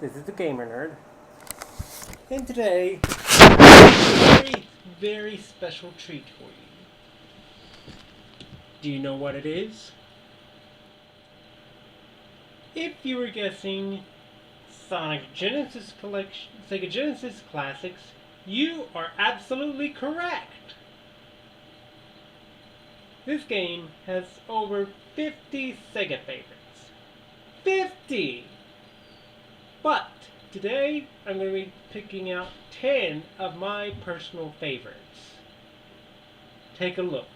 This is the Gamer Nerd, and today, a very special treat for you. Do you know what it is? If you were guessing Sonic Genesis Collection, Sega Genesis Classics, you are absolutely correct. This game has over 50 Sega favorites. 50! But today I'm going to be picking out 10 of my personal favorites. Take a look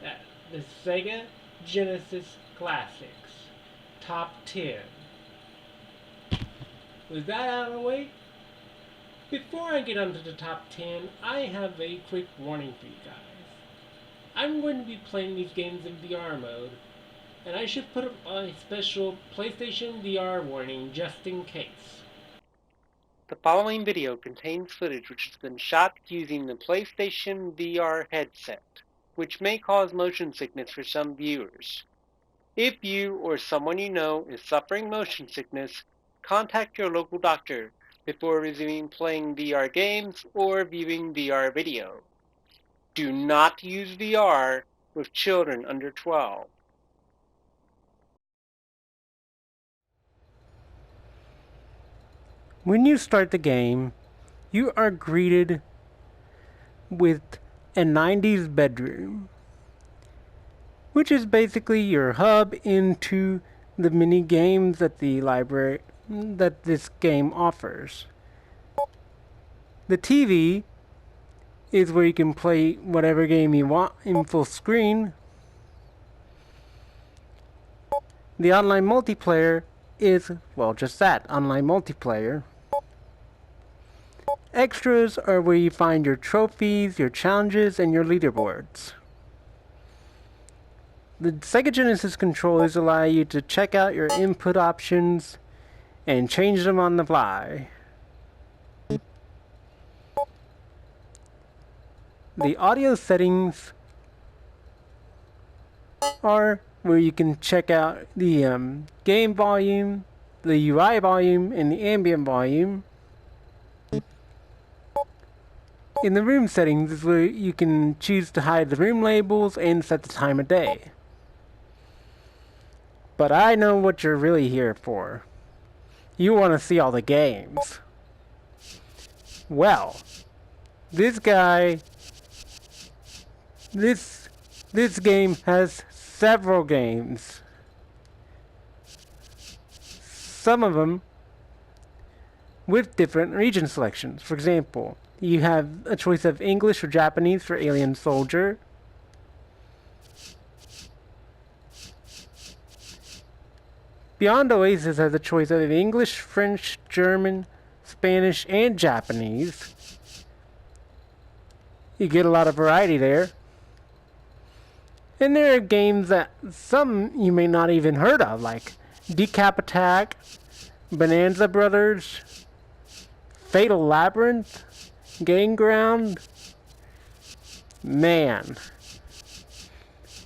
at the Sega Genesis Classics Top 10. With that out of the way, before I get onto the top 10, I have a quick warning for you guys. I'm going to be playing these games in VR mode, and I should put up a special PlayStation VR warning just in case. The following video contains footage which has been shot using the PlayStation VR headset, which may cause motion sickness for some viewers. If you or someone you know is suffering motion sickness, contact your local doctor before resuming playing VR games or viewing VR video. Do not use VR with children under 12. When you start the game, you are greeted with a 90s bedroom, which is basically your hub into the mini games that the library that this game offers. The TV is where you can play whatever game you want in full screen. The online multiplayer is, well, just that, online multiplayer. Extras are where you find your trophies, your challenges, and your leaderboards. The Sega Genesis controllers allow you to check out your input options and change them on the fly. The audio settings are where you can check out the game volume, the UI volume, and the ambient volume. In the room settings is where you can choose to hide the room labels and set the time of day. But I know what you're really here for. You want to see all the games. Well, this game has several games. Some of them with different region selections. For example, you have a choice of English or Japanese for Alien Soldier. Beyond Oasis has a choice of English, French, German, Spanish, and Japanese. You get a lot of variety there. And there are games that some you may not even heard of, like Decap Attack, Bonanza Brothers, Fatal Labyrinth, Game Ground. Man.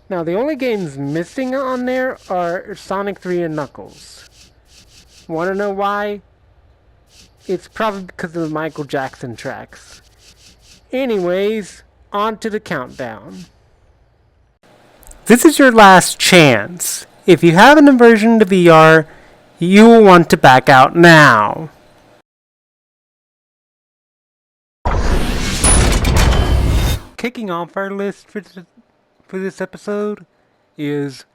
Now, the only games missing on there are Sonic 3 and Knuckles. Want to know why? It's probably because of the Michael Jackson tracks. Anyways, on to the countdown. This is your last chance. If you have an aversion to VR, you will want to back out now. Kicking off our list for this episode is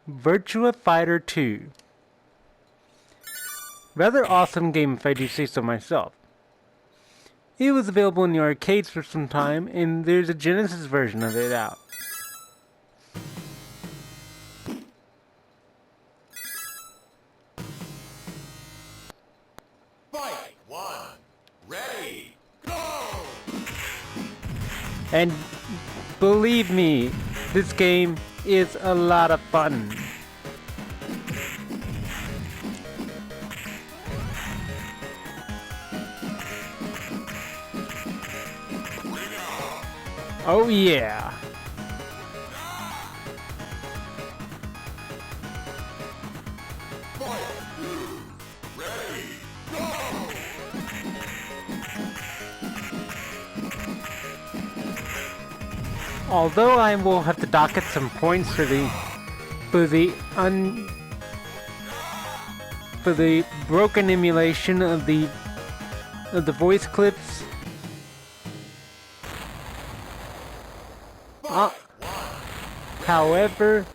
Virtua Fighter 2. Rather awesome game if I do say so myself. It was available in the arcades for some time, and there's a Genesis version of it out. Fight! 1. Ready! Go! And believe me, this game is a lot of fun. Oh yeah. Fight! Ready! Although I will have to docket some points for the broken emulation of the voice clips. However,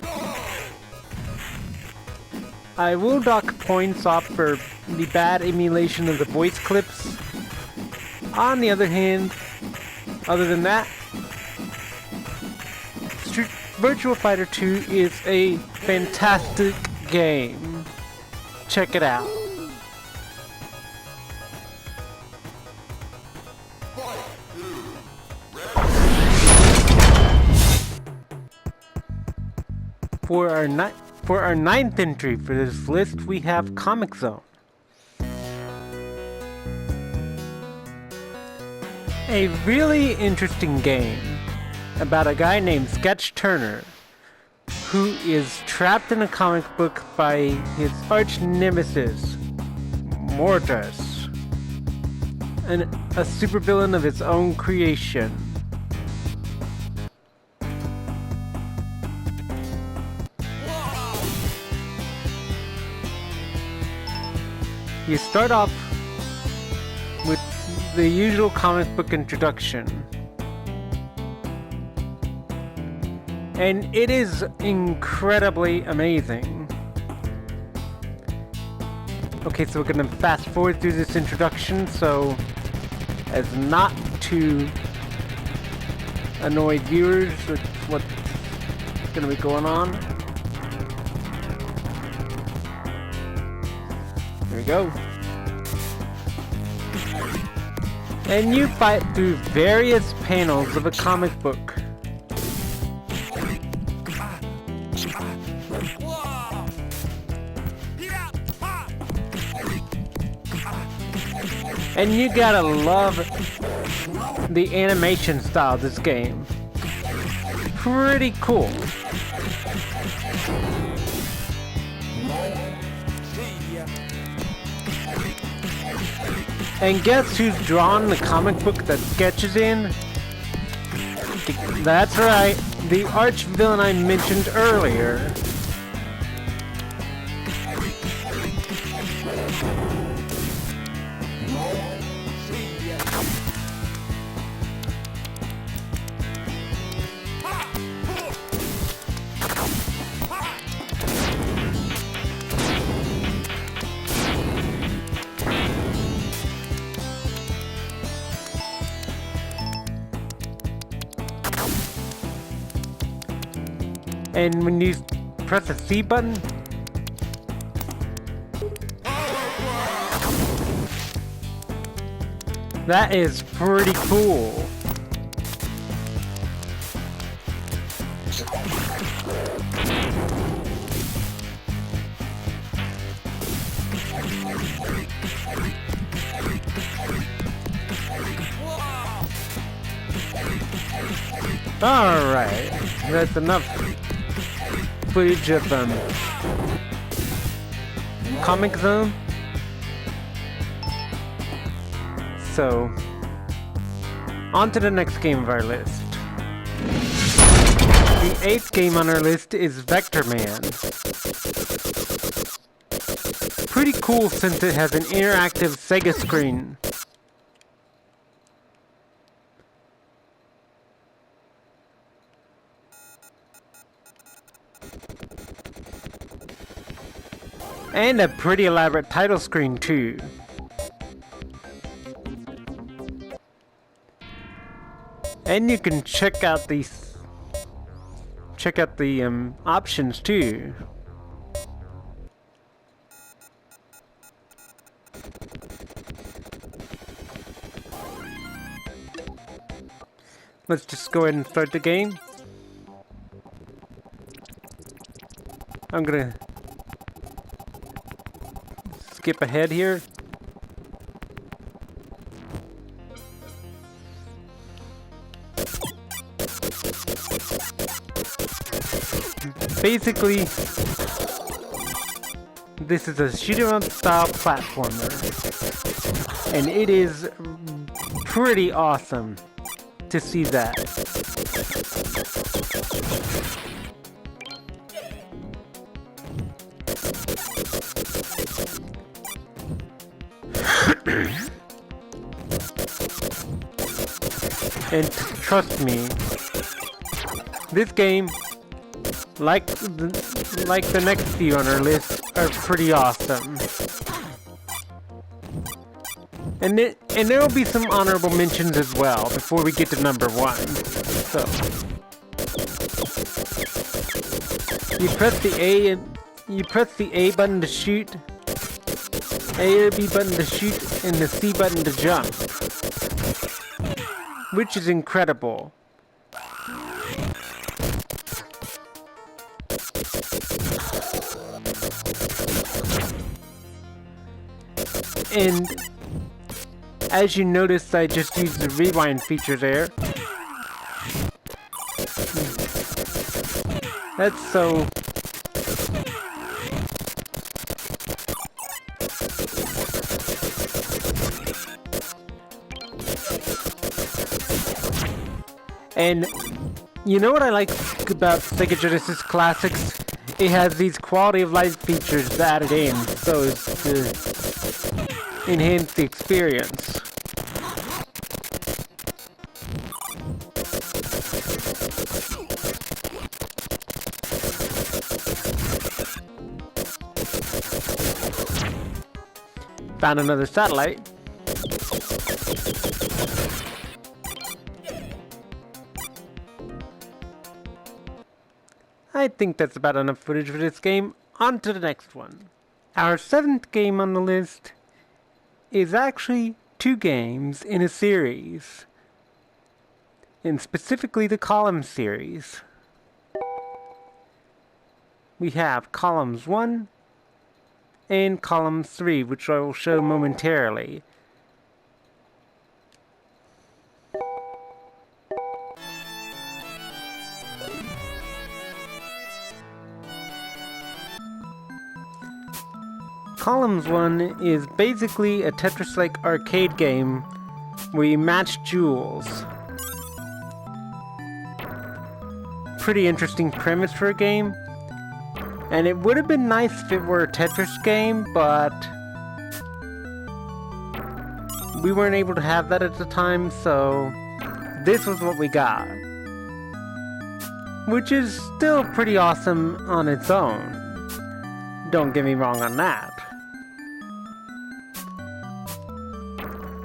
I will dock points off for the bad emulation of the voice clips. On the other hand, other than that, Virtua Fighter 2 is a fantastic game. Check it out. For our ninth entry for this list, we have Comic Zone. A really interesting game about a guy named Sketch Turner who is trapped in a comic book by his arch nemesis, Mortis, and a supervillain of his own creation. You start off with the usual comic book introduction. And it is incredibly amazing. Okay, so we're gonna fast forward through this introduction so as not to annoy viewers with what's gonna be going on. There we go. And you fight through various panels of a comic book. And you gotta love the animation style of this game. Pretty cool. And guess who's drawn the comic book that Sketch is in? That's right, the arch villain I mentioned earlier. And when you press the C button, that is pretty cool. Alright, that's enough footage of Comic Zone. So, on to the next game of our list. The 8th game on our list is Vector Man. Pretty cool since it has an interactive Sega screen. And a pretty elaborate title screen too. And you can check out the options too. Let's just go ahead and start the game. I'm gonna skip ahead here. Basically, this is a shoot-'em-up style platformer, and it is pretty awesome to see that. And trust me, this game, like the next few on our list, are pretty awesome. And there will be some honorable mentions as well before we get to number 1. So you press the A button to shoot, A or B button to shoot, and the C button to jump, which is incredible. And as you notice, I just used the rewind feature there. That's so... And you know what I like about Sega Genesis Classics? It has these quality of life features added in, so as to enhance the experience. Found another satellite. I think that's about enough footage for this game. On to the next one. Our 7th game on the list is actually 2 games in a series, and specifically the Columns series. We have Columns 1 and Columns 3, which I will show momentarily. Columns 1 is basically a Tetris-like arcade game where you match jewels. Pretty interesting premise for a game. And it would have been nice if it were a Tetris game, but we weren't able to have that at the time, so this was what we got. Which is still pretty awesome on its own. Don't get me wrong on that.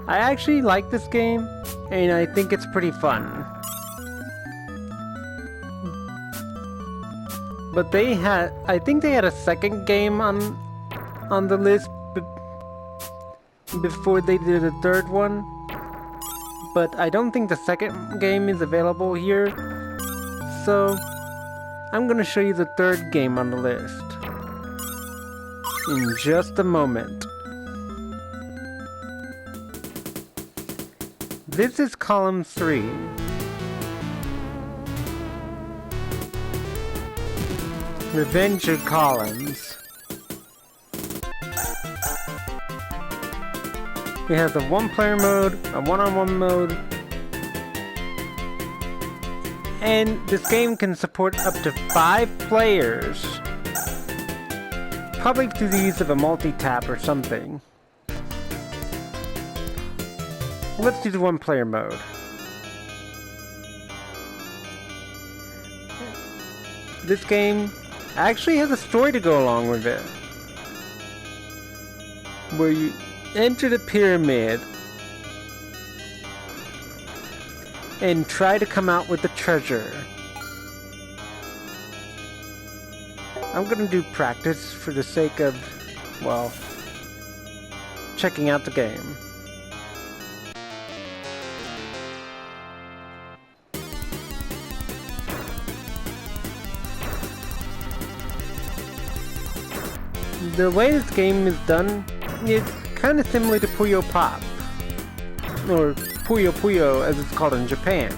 I actually like this game, and I think it's pretty fun. But I think they had a second game on the list before they did a third one. But I don't think the second game is available here. So I'm gonna show you the third game on the list in just a moment. This is Column 3. Revenge of Columns. It has a 1-player mode, a 1-on-1 mode, and this game can support up to 5 players. Probably through the use of a multi-tap or something. Let's do the 1-player mode. This game actually has a story to go along with it, where you enter the pyramid and try to come out with the treasure. I'm gonna do practice for the sake of, well, checking out the game. The way this game is done is kind of similar to Puyo Pop, or Puyo Puyo as it's called in Japan.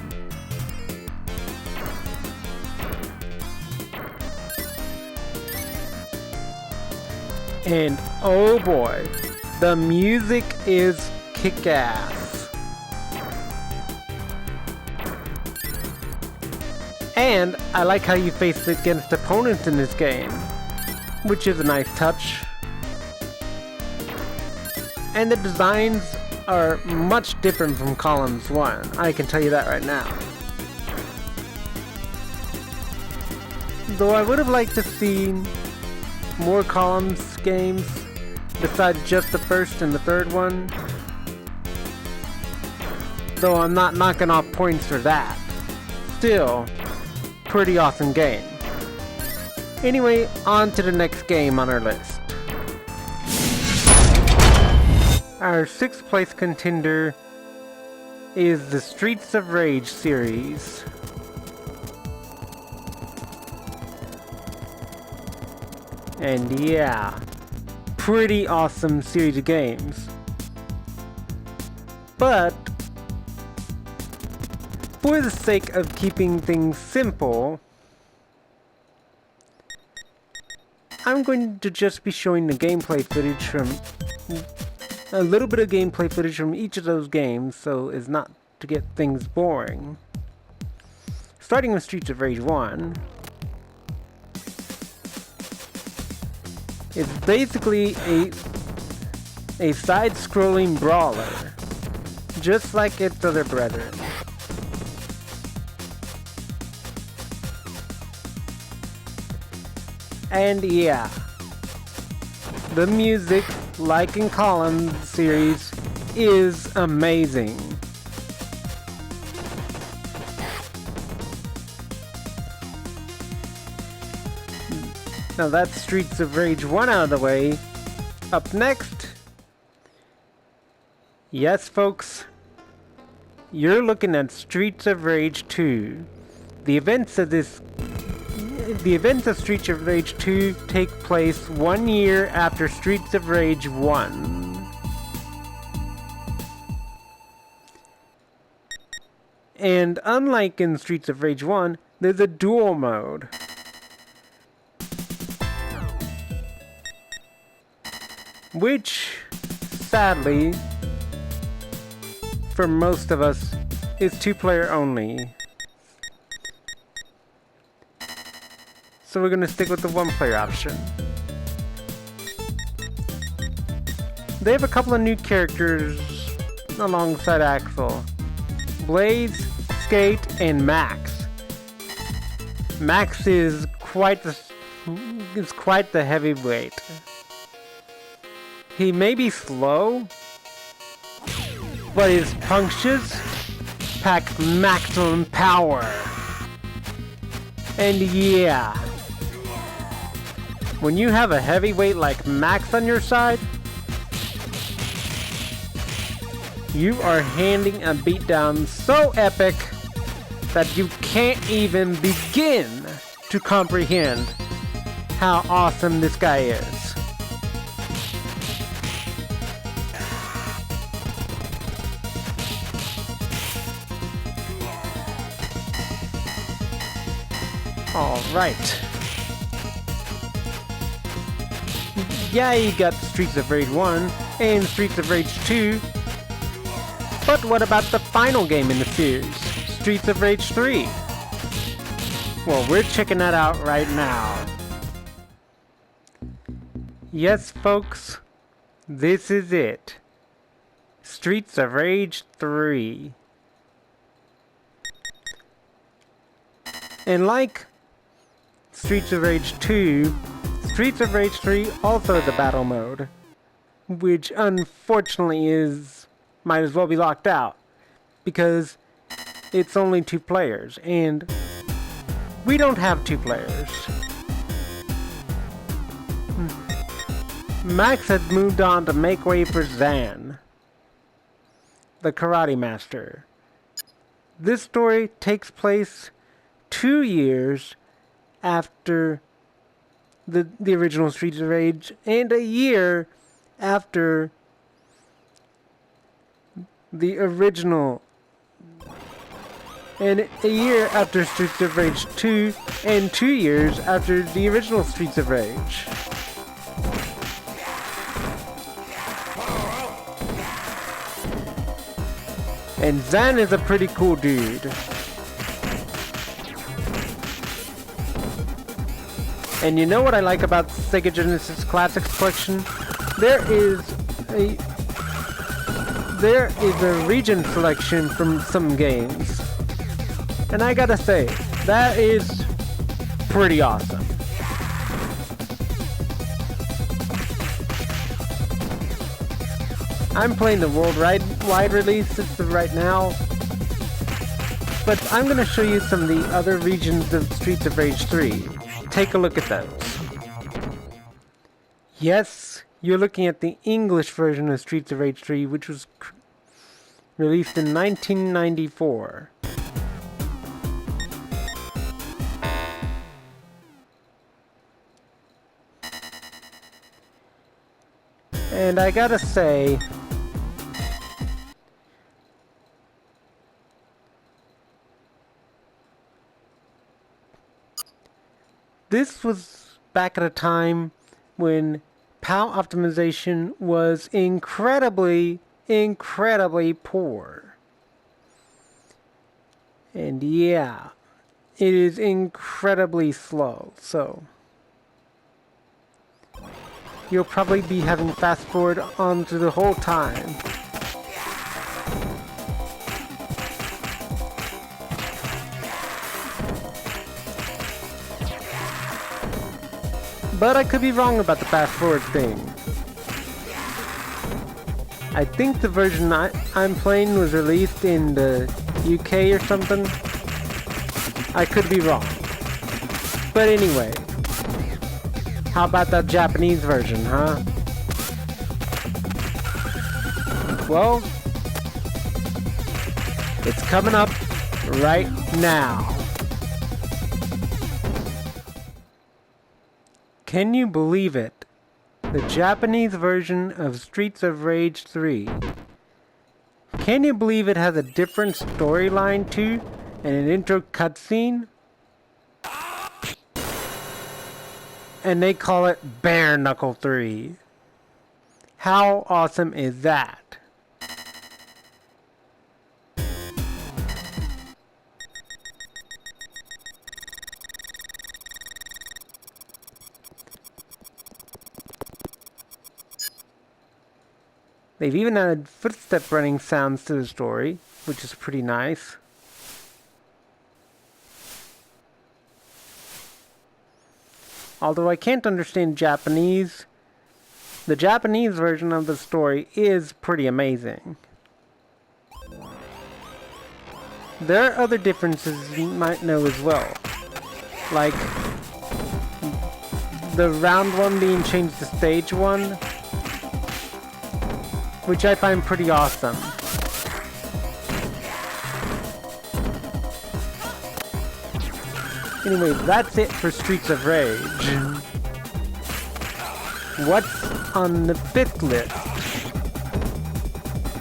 And oh boy, the music is kick-ass. And I like how you face against opponents in this game, which is a nice touch. And the designs are much different from Columns 1, I can tell you that right now. Though I would have liked to see more Columns games besides just the first and the third one. Though I'm not knocking off points for that. Still, pretty awesome game. Anyway, on to the next game on our list. Our 6th place contender is the Streets of Rage series. And yeah, pretty awesome series of games. But for the sake of keeping things simple, I'm going to just be showing the gameplay footage from a little bit of gameplay footage from each of those games so as not to get things boring. Starting with Streets of Rage 1. It's basically a side-scrolling brawler, just like its other brethren. And yeah, the music, like in Columns series, is amazing. Now that's Streets of Rage 1 out of the way. Up next, yes folks, you're looking at Streets of Rage 2. The events of Streets of Rage 2 take place 1 year after Streets of Rage 1. And unlike in Streets of Rage 1, there's a duel mode. Which, sadly, for most of us, is 2-player only. So we're gonna stick with the 1-player option. They have a couple of new characters alongside Axel. Blaze, Skate, and Max. Max is quite the heavyweight. He may be slow, but his punches pack maximum power. And yeah, when you have a heavyweight like Max on your side, you are handing a beatdown so epic that you can't even begin to comprehend how awesome this guy is. Alright. Yeah, you got Streets of Rage 1 and Streets of Rage 2. But what about the final game in the series? Streets of Rage 3? Well, we're checking that out right now. Yes, folks. This is it. Streets of Rage 3. And like Streets of Rage 2, Streets of Rage 3 also has a battle mode, which unfortunately might as well be locked out, because it's only 2 players, and we don't have 2 players. Max had moved on to make way for Zan, the karate master. This story takes place 2 years after the original Streets of Rage, and a year after the original, and a year after Streets of Rage 2, and 2 years after the original Streets of Rage. And Zan is a pretty cool dude. And you know what I like about Sega Genesis Classics Collection? There is a region selection from some games. And I gotta say, that is pretty awesome. I'm playing the worldwide release right now, but I'm going to show you some of the other regions of Streets of Rage 3. Take a look at those. Yes, you're looking at the English version of Streets of Rage 3, which was released in 1994. And I gotta say, this was back at a time when PAL optimization was incredibly poor. And yeah, it is incredibly slow, so you'll probably be having fast forward on through the whole time. But I could be wrong about the fast forward thing. I think the version I'm playing was released in the UK or something. I could be wrong. But anyway, how about that Japanese version, huh? Well, it's coming up right now. Can you believe it? The Japanese version of Streets of Rage 3. Can you believe it has a different storyline too, and an intro cutscene? And they call it Bare Knuckle 3. How awesome is that? They've even added footstep running sounds to the story, which is pretty nice. Although I can't understand Japanese, the Japanese version of the story is pretty amazing. There are other differences you might know as well, like the round one being changed to stage one, which I find pretty awesome. Anyway, that's it for Streets of Rage. What's on the 5th list?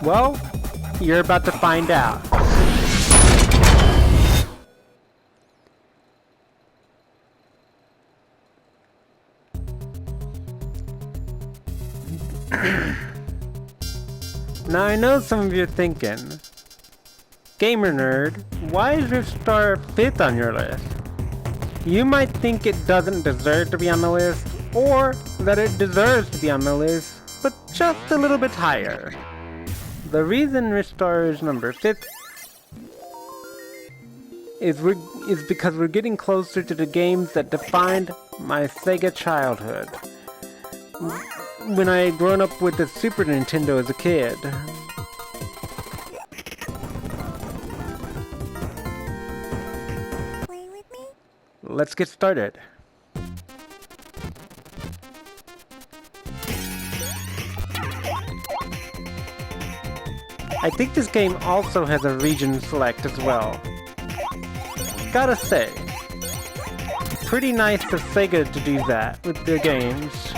Well, you're about to find out. Now I know some of you are thinking, Gamer Nerd, why is Riftstar 5th on your list? You might think it doesn't deserve to be on the list, or that it deserves to be on the list, but just a little bit higher. The reason Riftstar is number 5th is because we're getting closer to the games that defined my Sega childhood, when I had grown up with the Super Nintendo as a kid. Play with me? Let's get started. I think this game also has a region select as well. Gotta say, pretty nice of Sega to do that with their games.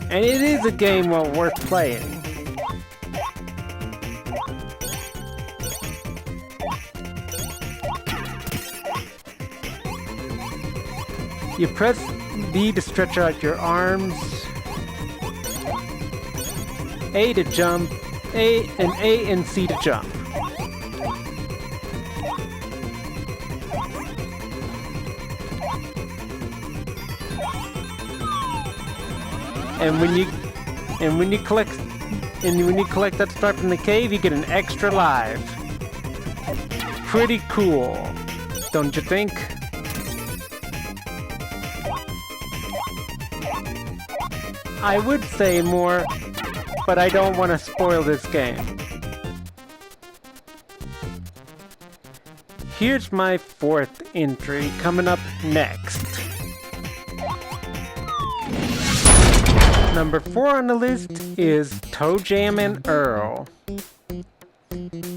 And it is a game well worth playing. You press B to stretch out your arms, A to jump, A and C to jump. And when you collect that star from the cave, you get an extra life. Pretty cool, don't you think? I would say more, but I don't want to spoil this game. Here's my 4th entry coming up next. Number 4 on the list is Toe Jam and Earl.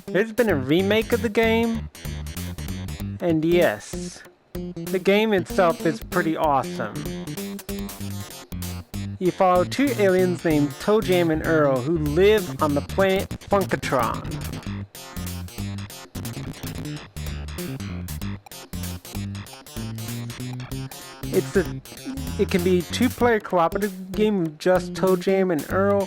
There's been a remake of the game, and yes, the game itself is pretty awesome. You follow 2 aliens named Toe Jam and Earl who live on the planet Funkatron. It can be a 2-player cooperative game with just Toe Jam and Earl,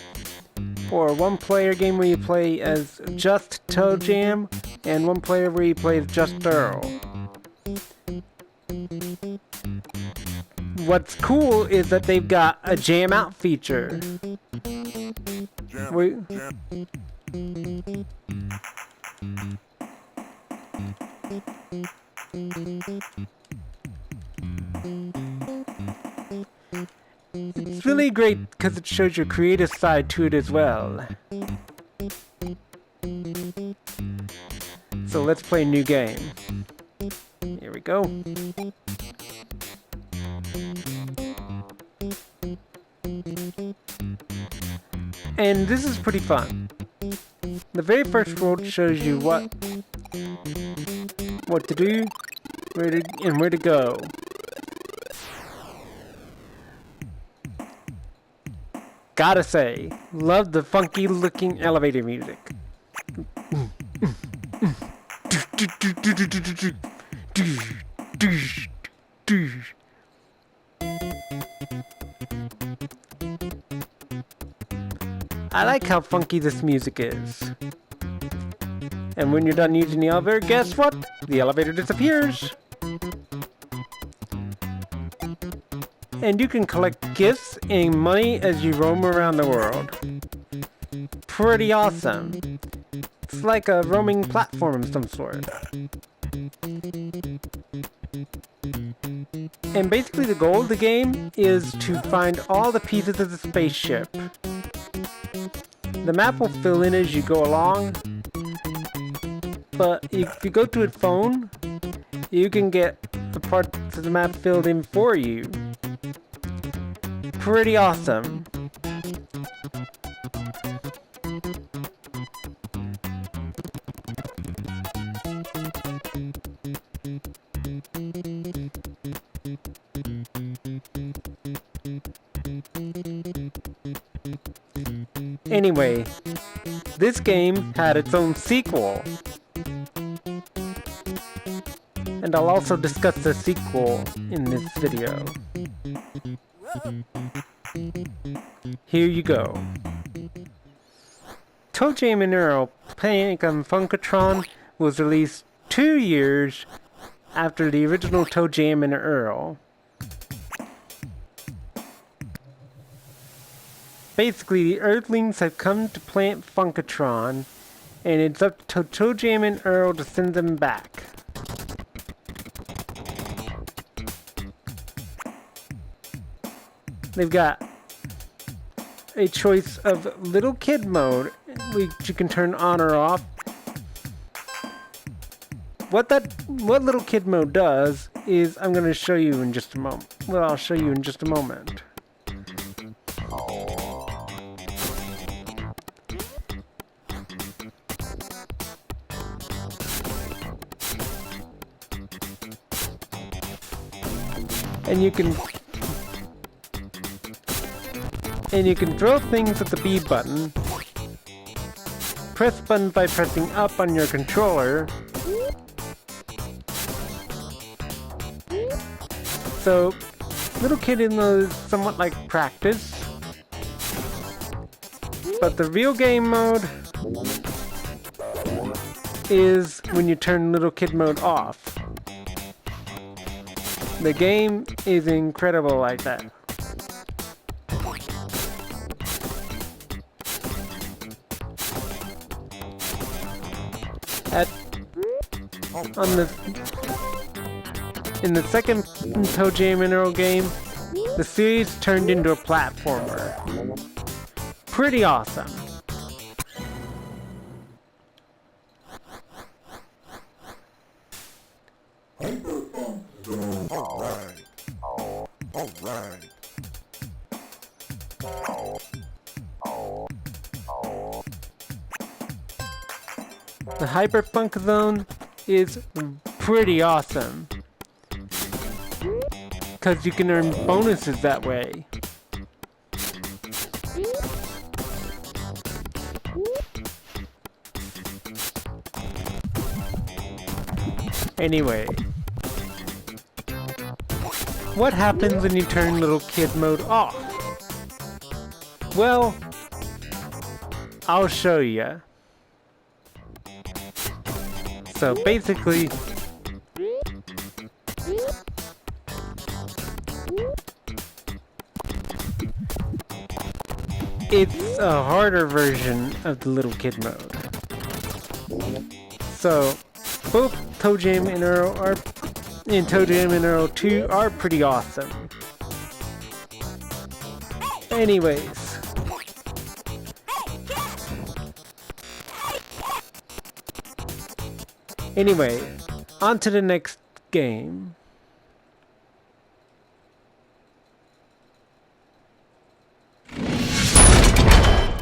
or a 1-player game where you play as just Toe Jam, and 1 player where you play as just Earl. What's cool is that they've got a jam out feature. It's really great because it shows your creative side to it as well. So let's play a new game. Here we go. And this is pretty fun. The very first world shows you what to do, where to go. Gotta say, love the funky looking elevator music. I like how funky this music is. And when you're done using the elevator, guess what? The elevator disappears. And you can collect gifts and money as you roam around the world. Pretty awesome. It's like a roaming platform of some sort. And basically the goal of the game is to find all the pieces of the spaceship. The map will fill in as you go along, but if you go to a phone, you can get the parts of the map filled in for you. Pretty awesome. Anyway, this game had its own sequel. And I'll also discuss the sequel in this video. Here you go. Toe Jam and Earl Panic on Funkatron was released 2 years after the original Toe Jam and Earl. Basically, the Earthlings have come to Planet Funkatron, and it's up to Toe Jam and Earl to send them back. They've got a choice of Little Kid mode, which you can turn on or off. What Little Kid mode does is I'm going to show you in just a moment. Well, I'll show you in just a moment. And you can throw things with the B button. Press buttons by pressing up on your controller. So, Little Kid is somewhat like practice. But the real game mode is when you turn Little Kid mode off. The game is incredible like that. in the second Toe Jam and Earl game, the series turned into a platformer. Pretty awesome. Alright. Alright. The Hyperfunk Zone is pretty awesome, because you can earn bonuses that way. Anyway, what happens when you turn Little Kid mode off? Well, I'll show ya. So basically, it's a harder version of the Little Kid mode. So both Toe Jam and Earl Toe Jam and Earl 2 are pretty awesome. Anyways, on to the next game.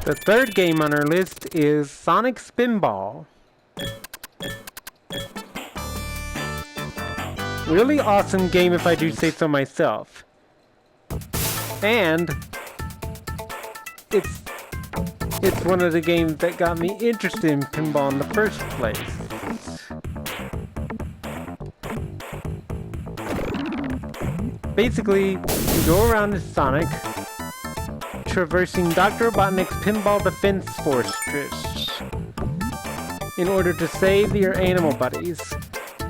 The third game on our list is Sonic Spinball. Really awesome game if I do say so myself. And it's one of the games that got me interested in pinball in the first place. Basically, you go around as Sonic, traversing Dr. Robotnik's pinball defense fortress in order to save your animal buddies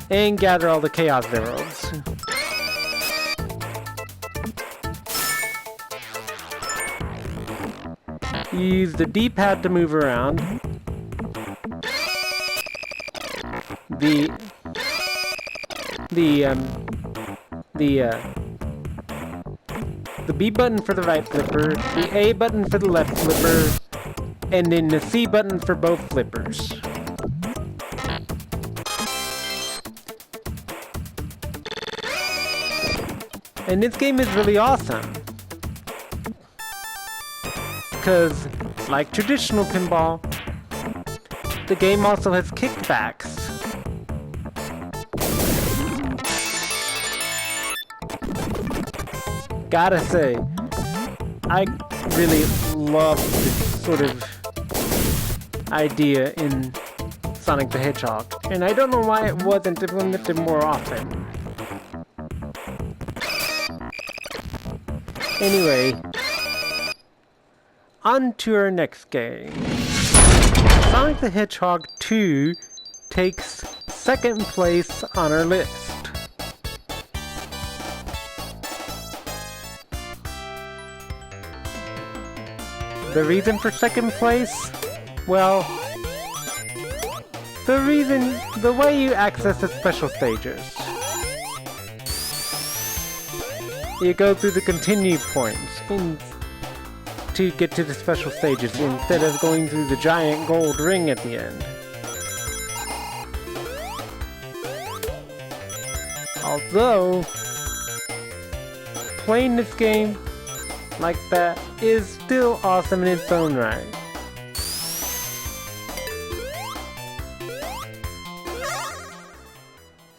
and gather all the Chaos Emeralds. You use the D-pad to move around. The B button for the right flipper, the A button for the left flipper, and then the C button for both flippers. And this game is really awesome, because, like traditional pinball, the game also has kickbacks. Gotta say, I really love this sort of idea in Sonic the Hedgehog, and I don't know why it wasn't implemented more often. Anyway, on to our next game. Sonic the Hedgehog 2 takes second place on our list. The reason for second place? Well, the way you access the special stages. You go through the continue points to get to the special stages instead of going through the giant gold ring at the end. Although, playing this game like that is still awesome in its own right.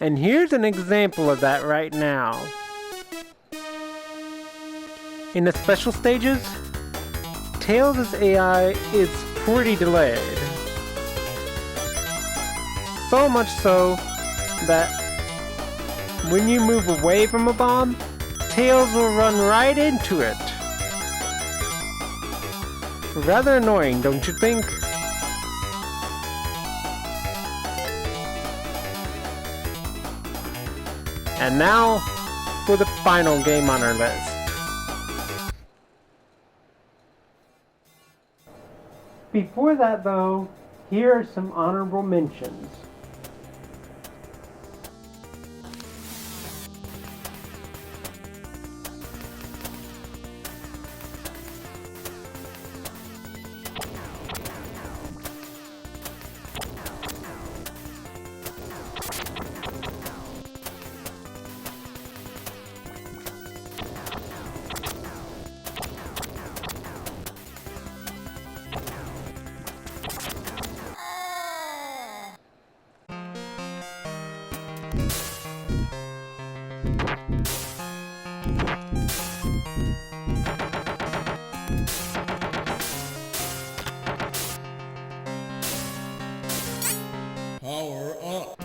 And here's an example of that right now. In the special stages, Tails' AI is pretty delayed. So much so that when you move away from a bomb, Tails will run right into it. Rather annoying, don't you think? And now, for the final game on our list. Before that though, here are some honorable mentions. Power up.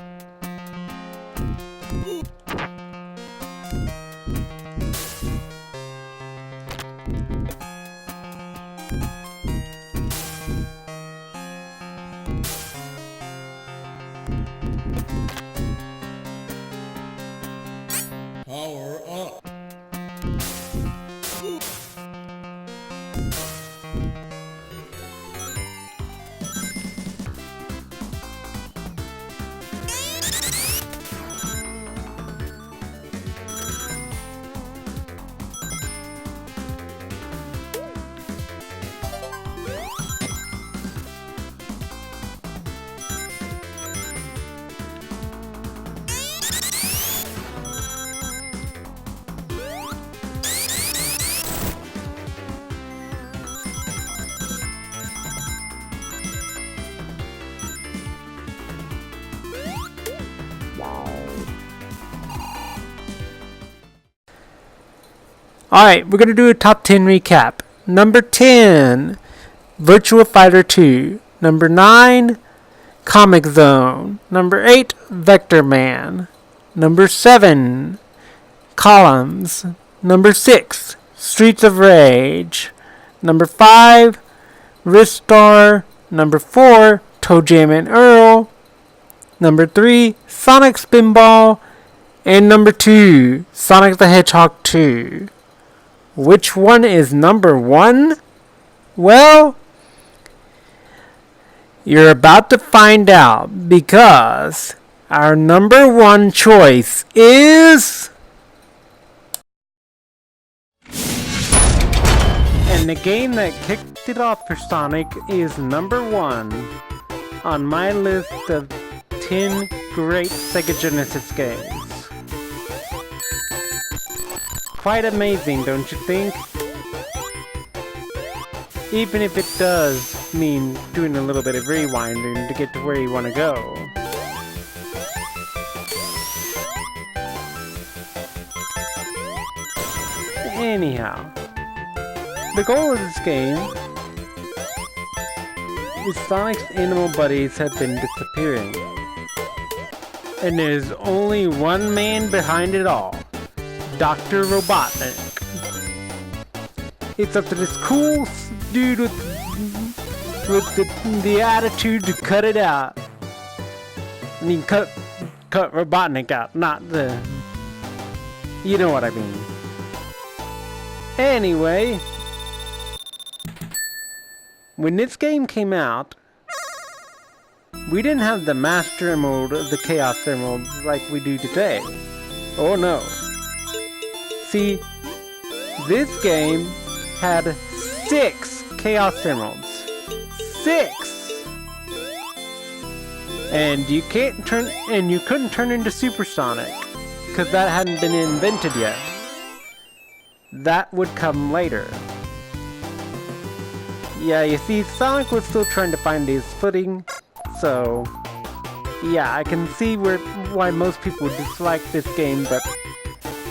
Power up. Alright, we're going to do a top 10 recap. Number 10, Virtua Fighter 2. Number 9, Comic Zone. Number 8, Vector Man. Number 7, Columns. Number 6, Streets of Rage. Number 5, Ristar. Number 4, Toe Jam and Earl. Number 3, Sonic Spinball. And number 2, Sonic the Hedgehog 2. Which one is number 1? Well, you're about to find out, because our number 1 choice is... And the game that kicked it off for Sonic is number 1 on my list of 10 great Sega Genesis games. Quite amazing, don't you think? Even if it does mean doing a little bit of rewinding to get to where you want to go. Anyhow, the goal of this game is Sonic's animal buddies have been disappearing. And there's only one man behind it all. Dr. Robotnik. It's up to this cool dude with the attitude to cut it out. I mean, cut Robotnik out, not the... You know what I mean. Anyway, when this game came out, we didn't have the Master Emerald of the Chaos Emeralds like we do today. Oh no. See, this game had 6 Chaos Emeralds. 6! And you couldn't turn into Supersonic, because that hadn't been invented yet. That would come later. Yeah, you see, Sonic was still trying to find his footing, so... Yeah, I can see why most people dislike this game, but...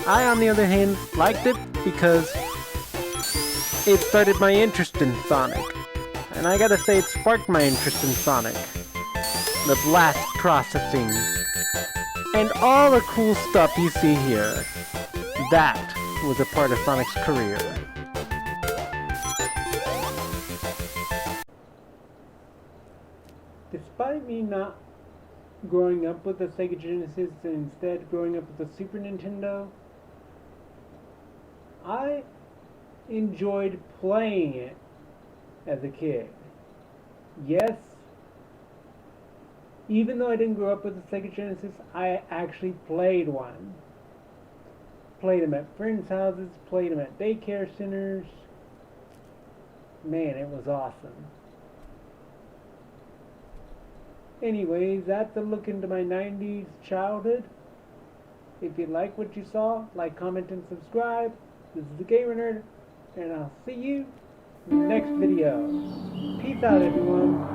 I, on the other hand, liked it because it started my interest in Sonic. And I gotta say, it sparked my interest in Sonic. The blast processing. And all the cool stuff you see here. That was a part of Sonic's career. Despite me not growing up with the Sega Genesis and instead growing up with the Super Nintendo, I enjoyed playing it as a kid. Yes, even though I didn't grow up with the Sega Genesis, I actually played one. Played them at friends' houses, played them at daycare centers. Man, it was awesome. Anyways, that's a look into my 90s childhood. If you like what you saw, like, comment, and subscribe. This is the Gamer Nerd, and I'll see you in the next video. Peace out, everyone.